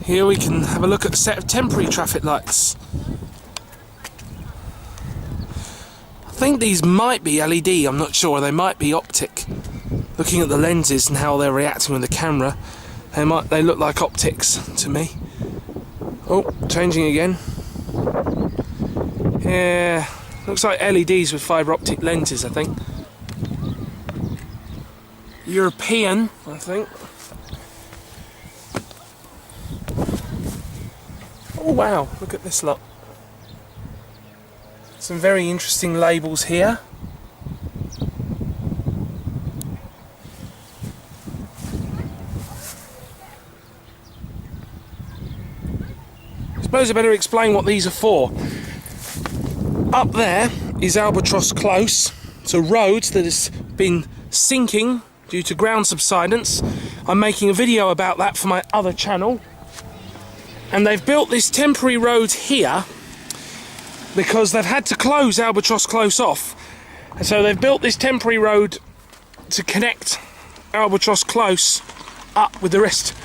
Here we can have a look at a set of temporary traffic lights. I think these might be LED, I'm not sure, they might be optic. Looking at the lenses and how they're reacting with the camera, they look like optics to me. Oh, changing again. Yeah, looks like LEDs with fibre optic lenses, I think. European, I think. Oh wow, look at this lot. Some very interesting labels here. I suppose I better explain what these are for. Up there is Albatross Close. It's a road that has been sinking due to ground subsidence. I'm making a video about that for my other channel. And they've built this temporary road here because they've had to close Albatross Close off. And so they've built this temporary road to connect Albatross Close up with the rest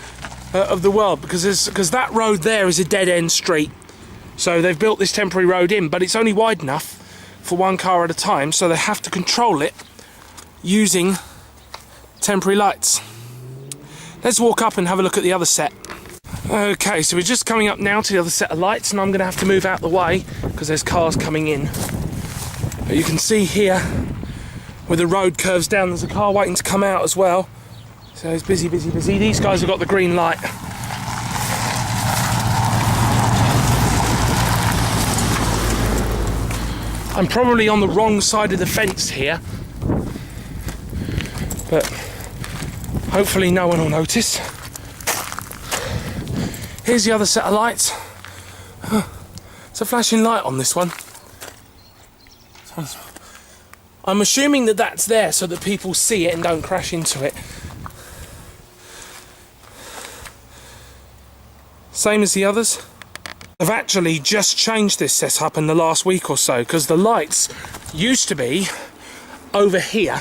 of the world, because that road there is a dead-end street. So they've built this temporary road in, but it's only wide enough for one car at a time, so they have to control it using temporary lights. Let's walk up and have a look at the other set. Okay, so we're just coming up now to the other set of lights, and I'm going to have to move out the way because there's cars coming in. But you can see here where the road curves down, there's a car waiting to come out as well. So it's busy, busy, busy. These guys have got the green light. I'm probably on the wrong side of the fence here, but hopefully no one will notice. Here's the other set of lights. It's a flashing light on this one. I'm assuming that that's there so that people see it and don't crash into it. Same as the others. I've actually just changed this setup in the last week or so, because the lights used to be over here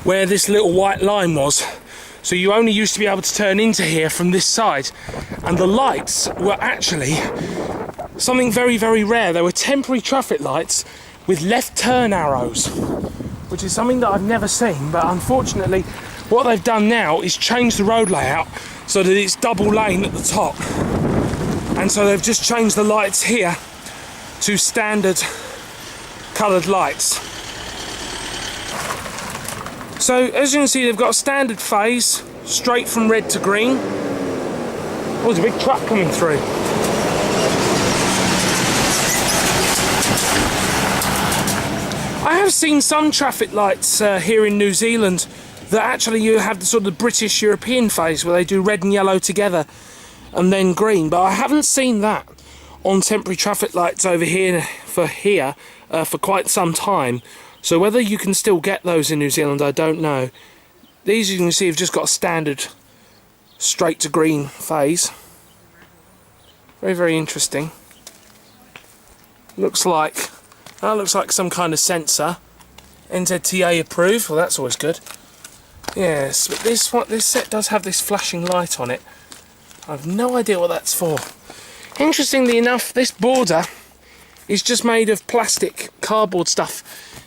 where this little white line was. So you only used to be able to turn into here from this side, and the lights were actually something very, very rare. They were temporary traffic lights with left turn arrows, which is something that I've never seen. But unfortunately what they've done now is change the road layout so that it's double lane at the top, and so they've just changed the lights here to standard coloured lights. So as you can see, they've got a standard phase straight from red to green. Oh, there's a big truck coming through. I have seen some traffic lights here in New Zealand that actually you have the sort of British European phase where they do red and yellow together and then green, but I haven't seen that on temporary traffic lights over here for quite some time. So whether you can still get those in New Zealand, I don't know. These, you can see, have just got a standard straight to green phase. Very, very interesting. Looks like some kind of sensor. NZTA approved. Well, that's always good. Yes, but this set does have this flashing light on it. I've no idea what that's for. Interestingly enough, this border is just made of plastic, cardboard stuff.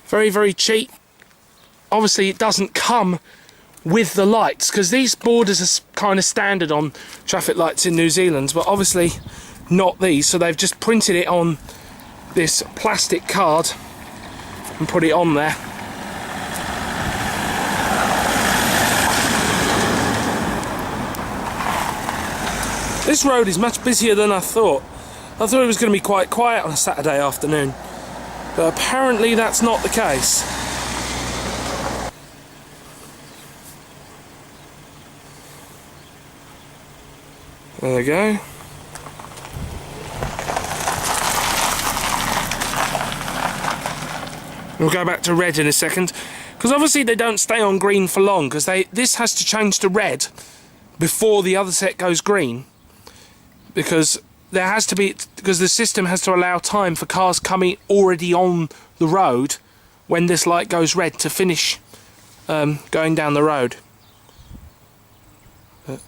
Very, very cheap. Obviously it doesn't come with the lights, because these borders are kind of standard on traffic lights in New Zealand, but obviously not these, so they've just printed it on this plastic card and put it on there. This road is much busier than I thought. I thought it was going to be quite quiet on a Saturday afternoon, but apparently that's not the case. There we go. We'll go back to red in a second, because obviously they don't stay on green for long, because this has to change to red before the other set goes green, because the system has to allow time for cars coming already on the road when this light goes red to finish going down the road. But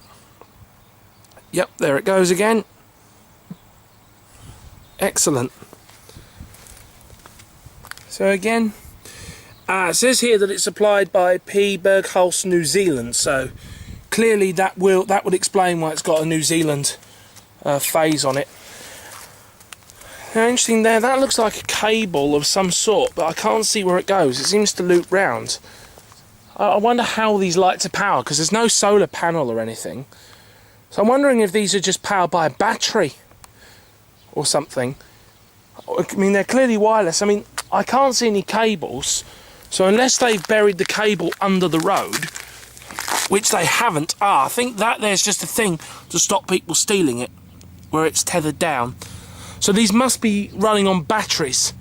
Yep, there it goes again. Excellent. So again, it says here that it's supplied by P. Bergholz, New Zealand. So clearly that would explain why it's got a New Zealand phase on it. Now, interesting there. That looks like a cable of some sort, but I can't see where it goes. It seems to loop round. I wonder how these lights are powered, because there's no solar panel or anything. So I'm wondering if these are just powered by a battery or something. I mean, they're clearly wireless. I mean, I can't see any cables, so unless they've buried the cable under the road, which they haven't. I think that there's just a thing to stop people stealing it, where it's tethered down. So these must be running on batteries.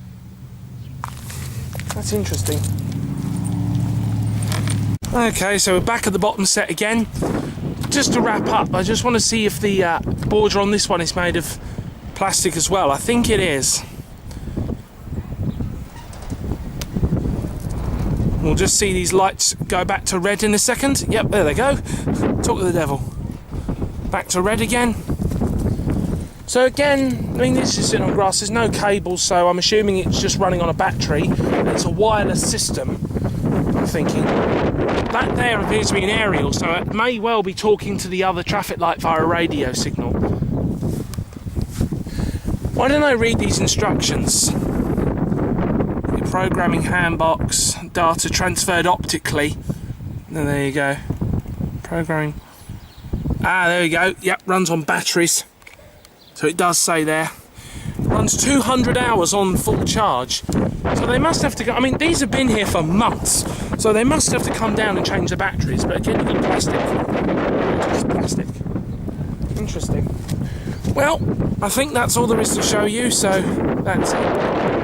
That's interesting. Okay, so we're back at the bottom set again. Just to wrap up, I just want to see if the border on this one is made of plastic as well. I think it is. We'll just see these lights go back to red in a second. Yep, there they go. Talk to the devil. Back to red again. So again, I mean, this is sitting on grass. There's no cables, so I'm assuming it's just running on a battery. It's a wireless system, I'm thinking. That there appears to be an aerial, so it may well be talking to the other traffic light via a radio signal. Why don't I read these instructions? The programming handbox, data transferred optically. And there you go. Programming. There we go. Yep, runs on batteries. So it does say there. Runs 200 hours on full charge. So they must have to go. I mean, these have been here for months. So they must have to come down and change the batteries. But again, you've got plastic. Just plastic. Interesting. Well, I think that's all there is to show you. So that's it.